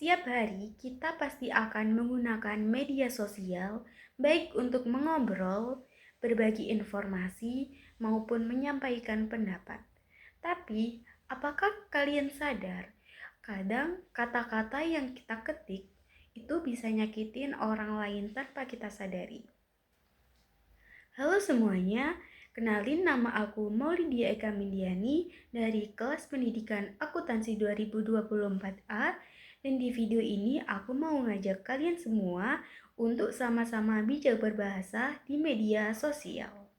Setiap hari kita pasti akan menggunakan media sosial, baik untuk mengobrol, berbagi informasi, maupun menyampaikan pendapat. Tapi, apakah kalian sadar, kadang kata-kata yang kita ketik itu bisa nyakitin orang lain tanpa kita sadari. Halo semuanya, kenalin nama aku Maulidia Eka Mindiani dari kelas pendidikan akuntansi 2024A, dan di video ini aku mau ngajak kalian semua untuk sama-sama bijak berbahasa di media sosial.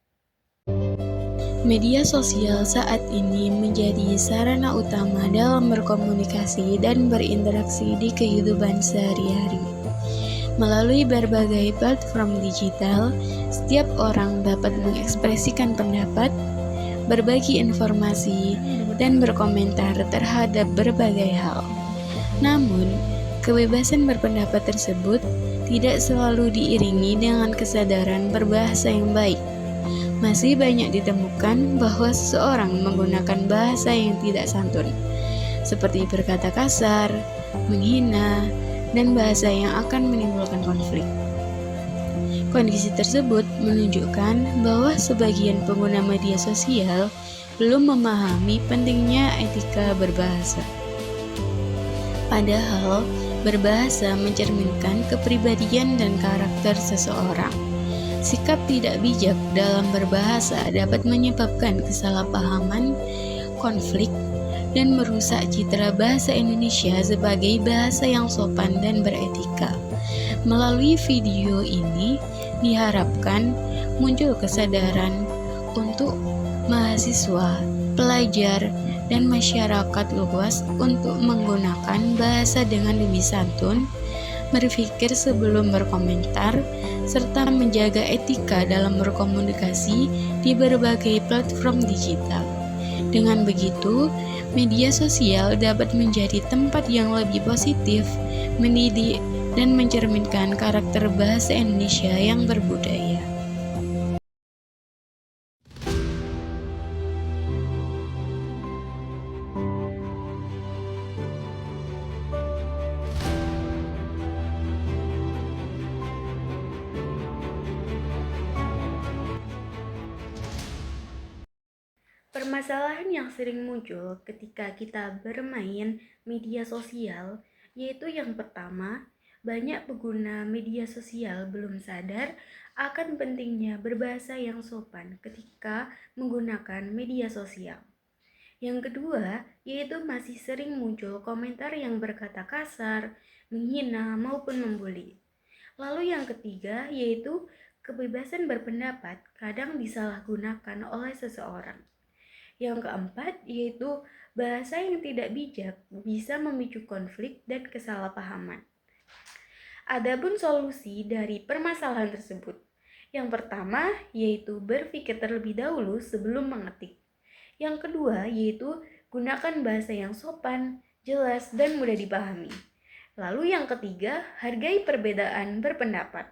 Media sosial saat ini menjadi sarana utama dalam berkomunikasi dan berinteraksi di kehidupan sehari-hari. Melalui berbagai platform digital, setiap orang dapat mengekspresikan pendapat, berbagi informasi, dan berkomentar terhadap berbagai hal. Namun, kebebasan berpendapat tersebut tidak selalu diiringi dengan kesadaran berbahasa yang baik. Masih banyak ditemukan bahwa seseorang menggunakan bahasa yang tidak santun, seperti berkata kasar, menghina, dan bahasa yang akan menimbulkan konflik. Kondisi tersebut menunjukkan bahwa sebagian pengguna media sosial belum memahami pentingnya etika berbahasa. Padahal, berbahasa mencerminkan kepribadian dan karakter seseorang. Sikap tidak bijak dalam berbahasa dapat menyebabkan kesalahpahaman, konflik, dan merusak citra bahasa Indonesia sebagai bahasa yang sopan dan beretika. Melalui video ini, diharapkan muncul kesadaran untuk mahasiswa, pelajar, dan masyarakat luas untuk menggunakan bahasa dengan lebih santun, berpikir sebelum berkomentar, serta menjaga etika dalam berkomunikasi di berbagai platform digital. Dengan begitu, media sosial dapat menjadi tempat yang lebih positif, mendidik, dan mencerminkan karakter bahasa Indonesia yang berbudaya. Permasalahan yang sering muncul ketika kita bermain media sosial, yaitu yang pertama, banyak pengguna media sosial belum sadar akan pentingnya berbahasa yang sopan ketika menggunakan media sosial. Yang kedua, yaitu masih sering muncul komentar yang berkata kasar, menghina, maupun membuli. Lalu yang ketiga, yaitu kebebasan berpendapat kadang disalahgunakan oleh seseorang. Yang keempat, yaitu bahasa yang tidak bijak bisa memicu konflik dan kesalahpahaman. Adapun solusi dari permasalahan tersebut, yang pertama yaitu berpikir terlebih dahulu sebelum mengetik. Yang kedua yaitu gunakan bahasa yang sopan, jelas, dan mudah dipahami. Lalu yang ketiga, hargai perbedaan berpendapat.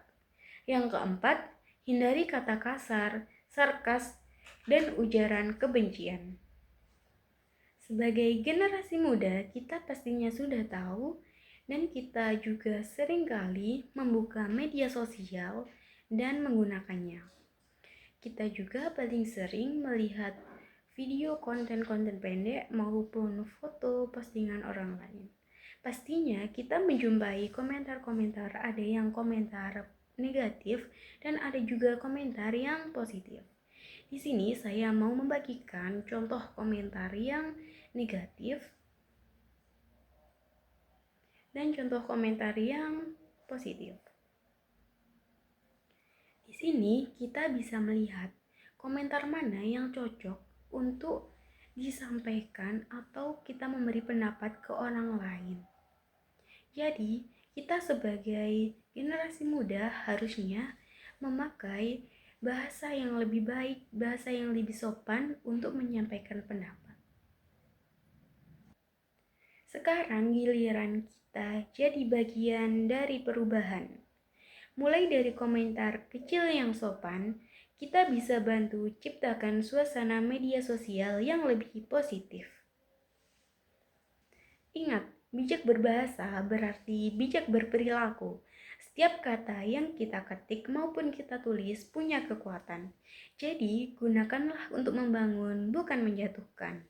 Yang keempat, hindari kata kasar, sarkas, dan ujaran kebencian. Sebagai generasi muda, kita pastinya sudah tahu dan kita juga seringkali membuka media sosial dan menggunakannya. Kita juga paling sering melihat video konten-konten pendek maupun foto postingan orang lain. Pastinya kita menjumpai komentar-komentar, ada yang komentar negatif dan ada juga komentar yang positif. Di sini saya mau membagikan contoh komentar yang negatif dan contoh komentar yang positif. Di sini kita bisa melihat komentar mana yang cocok untuk disampaikan atau kita memberi pendapat ke orang lain. Jadi, kita sebagai generasi muda harusnya memakai bahasa yang lebih baik, bahasa yang lebih sopan untuk menyampaikan pendapat. Sekarang giliran kita jadi bagian dari perubahan. Mulai dari komentar kecil yang sopan, kita bisa bantu ciptakan suasana media sosial yang lebih positif. Ingat, Bijak berbahasa berarti bijak berperilaku. Setiap kata yang kita ketik maupun kita tulis punya kekuatan. Jadi, gunakanlah untuk membangun, bukan menjatuhkan.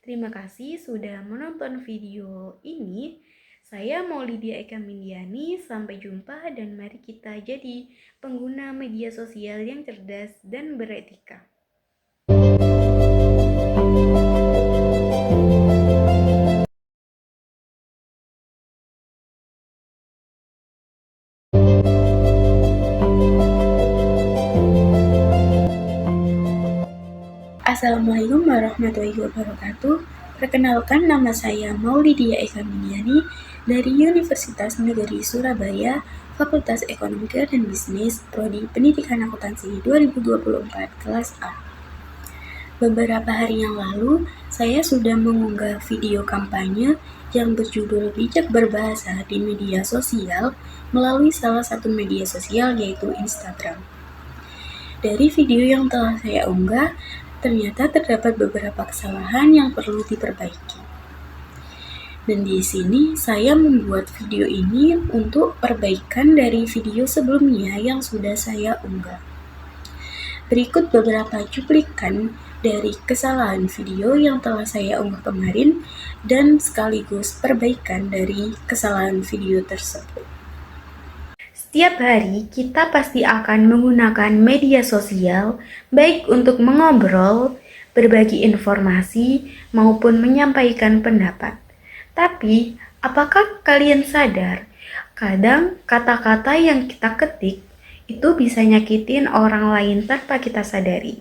Terima kasih sudah menonton video ini. Saya Maulidia Eka Mindiani, sampai jumpa dan mari kita jadi pengguna media sosial yang cerdas dan beretika. Assalamualaikum warahmatullahi wabarakatuh. Perkenalkan, nama saya Maulidia Eka Mindiani dari Universitas Negeri Surabaya, Fakultas Ekonomika dan Bisnis, Prodi Pendidikan Akuntansi 2024 kelas A. Beberapa hari yang lalu, saya sudah mengunggah video kampanye yang berjudul Bijak Berbahasa di Media Sosial melalui salah satu media sosial yaitu Instagram. Dari video yang telah saya unggah, ternyata terdapat beberapa kesalahan yang perlu diperbaiki. Dan di sini saya membuat video ini untuk perbaikan dari video sebelumnya yang sudah saya unggah. Berikut beberapa cuplikan dari kesalahan video yang telah saya unggah kemarin dan sekaligus perbaikan dari kesalahan video tersebut. Setiap hari kita pasti akan menggunakan media sosial baik untuk mengobrol, berbagi informasi, maupun menyampaikan pendapat. Tapi, apakah kalian sadar, kadang kata-kata yang kita ketik itu bisa nyakitin orang lain tanpa kita sadari.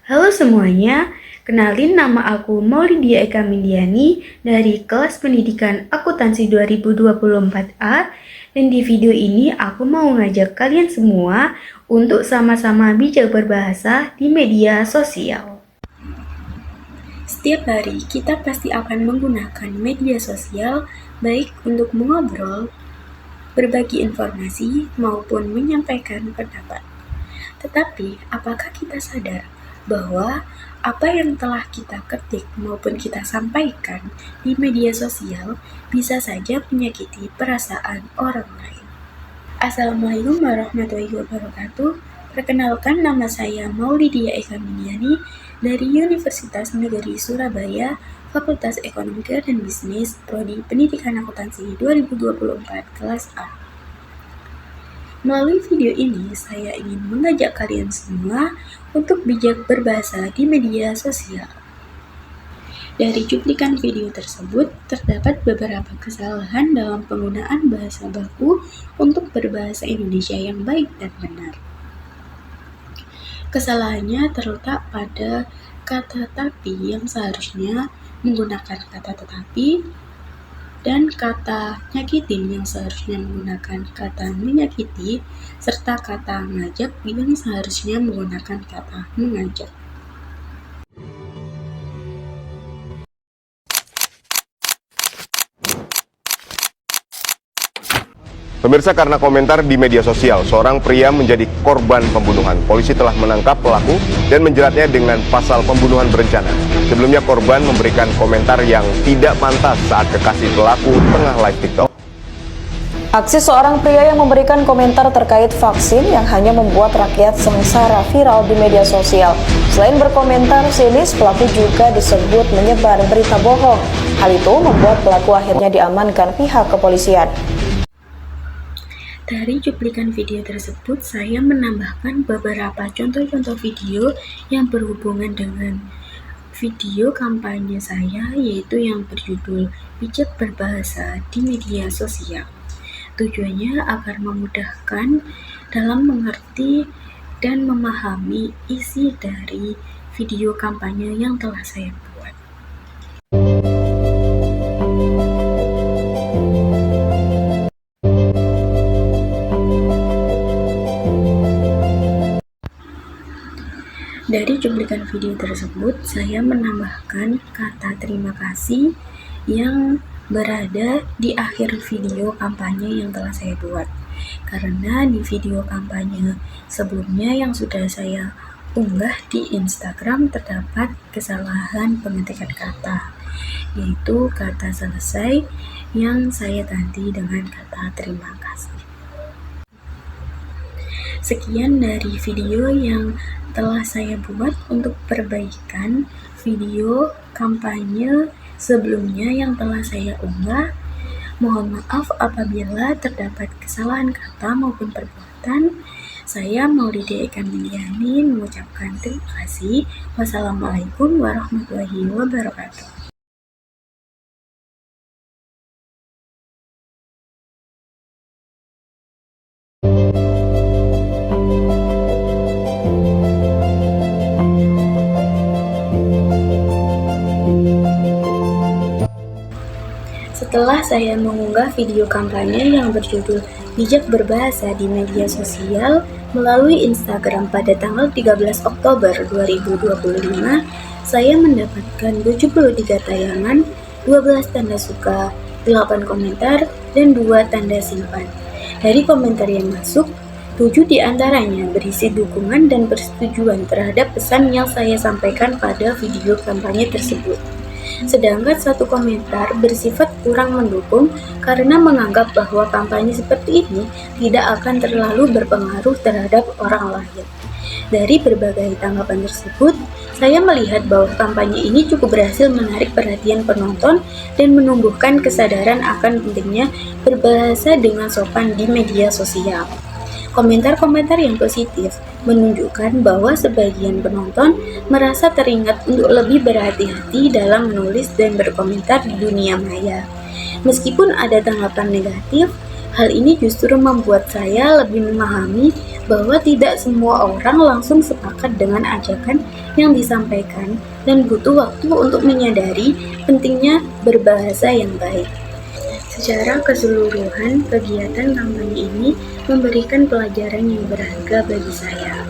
Halo semuanya, kenalin nama aku Maulidia Eka Mindiani dari kelas pendidikan akuntansi 2024A, dan di video ini aku mau ngajak kalian semua untuk sama-sama bijak berbahasa di media sosial. Setiap hari kita pasti akan menggunakan media sosial baik untuk mengobrol, berbagi informasi, maupun menyampaikan pendapat. Tetapi, apakah kita sadar bahwa apa yang telah kita ketik maupun kita sampaikan di media sosial bisa saja menyakiti perasaan orang lain? Assalamualaikum warahmatullahi wabarakatuh. Perkenalkan, nama saya Maulidia Eka Mindiani dari Universitas Negeri Surabaya, Fakultas Ekonomika dan Bisnis, Prodi Pendidikan Akuntansi 2024 kelas A. Melalui video ini, saya ingin mengajak kalian semua untuk bijak berbahasa di media sosial. Dari cuplikan video tersebut, terdapat beberapa kesalahan dalam penggunaan bahasa baku untuk berbahasa Indonesia yang baik dan benar. Kesalahannya terletak pada kata tapi yang seharusnya menggunakan kata tetapi, dan kata nyakitin yang seharusnya menggunakan kata menyakiti, serta kata ngajak yang seharusnya menggunakan kata mengajak. Pemirsa, karena komentar di media sosial, seorang pria menjadi korban pembunuhan. Polisi telah menangkap pelaku dan menjeratnya dengan pasal pembunuhan berencana. Sebelumnya korban memberikan komentar yang tidak pantas saat kekasih pelaku tengah live TikTok. Aksi seorang pria yang memberikan komentar terkait vaksin yang hanya membuat rakyat sengsara viral di media sosial. Selain berkomentar sinis, pelaku juga disebut menyebar berita bohong. Hal itu membuat pelaku akhirnya diamankan pihak kepolisian. Dari cuplikan video tersebut, saya menambahkan beberapa contoh-contoh video yang berhubungan dengan video kampanye saya, yaitu yang berjudul Bijak Berbahasa di Media Sosial. Tujuannya agar memudahkan dalam mengerti dan memahami isi dari video kampanye yang telah saya buat. Dari cuplikan video tersebut, saya menambahkan kata terima kasih yang berada di akhir video kampanye yang telah saya buat. Karena di video kampanye sebelumnya yang sudah saya unggah di Instagram terdapat kesalahan pengetikan kata. yaitu kata selesai yang saya ganti dengan kata terima kasih. Sekian dari video yang telah saya buat untuk perbaikan video kampanye sebelumnya yang telah saya unggah. Mohon maaf apabila terdapat kesalahan kata maupun perbuatan. Saya Maulidi Eka Miliani mengucapkan terima kasih. Wassalamualaikum warahmatullahi wabarakatuh. Setelah saya mengunggah video kampanye yang berjudul Bijak Berbahasa di Media Sosial melalui Instagram pada tanggal 13 Oktober 2025, saya mendapatkan 73 tayangan, 12 tanda suka, 8 komentar, dan 2 tanda simpan. Dari komentar yang masuk, 7 diantaranya berisi dukungan dan persetujuan terhadap pesan yang saya sampaikan pada video kampanye tersebut. Sedangkan 1 komentar bersifat kurang mendukung karena menganggap bahwa kampanye seperti ini tidak akan terlalu berpengaruh terhadap orang lain. Dari berbagai tanggapan tersebut, saya melihat bahwa kampanye ini cukup berhasil menarik perhatian penonton dan menumbuhkan kesadaran akan pentingnya berbahasa dengan sopan di media sosial. Komentar-komentar yang positif menunjukkan bahwa sebagian penonton merasa teringat untuk lebih berhati-hati dalam menulis dan berkomentar di dunia maya. Meskipun ada tanggapan negatif, hal ini justru membuat saya lebih memahami bahwa tidak semua orang langsung sepakat dengan ajakan yang disampaikan dan butuh waktu untuk menyadari pentingnya berbahasa yang baik. Secara keseluruhan, kegiatan kampanye ini memberikan pelajaran yang berharga bagi saya.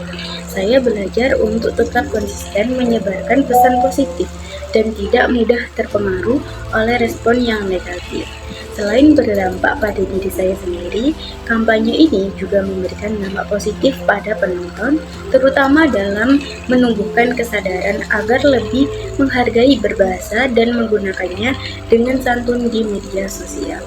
Saya belajar untuk tetap konsisten menyebarkan pesan positif dan tidak mudah terpengaruh oleh respon yang negatif. Selain berdampak pada diri saya sendiri, kampanye ini juga memberikan dampak positif pada penonton, terutama dalam menumbuhkan kesadaran agar lebih menghargai berbahasa dan menggunakannya dengan santun di media sosial.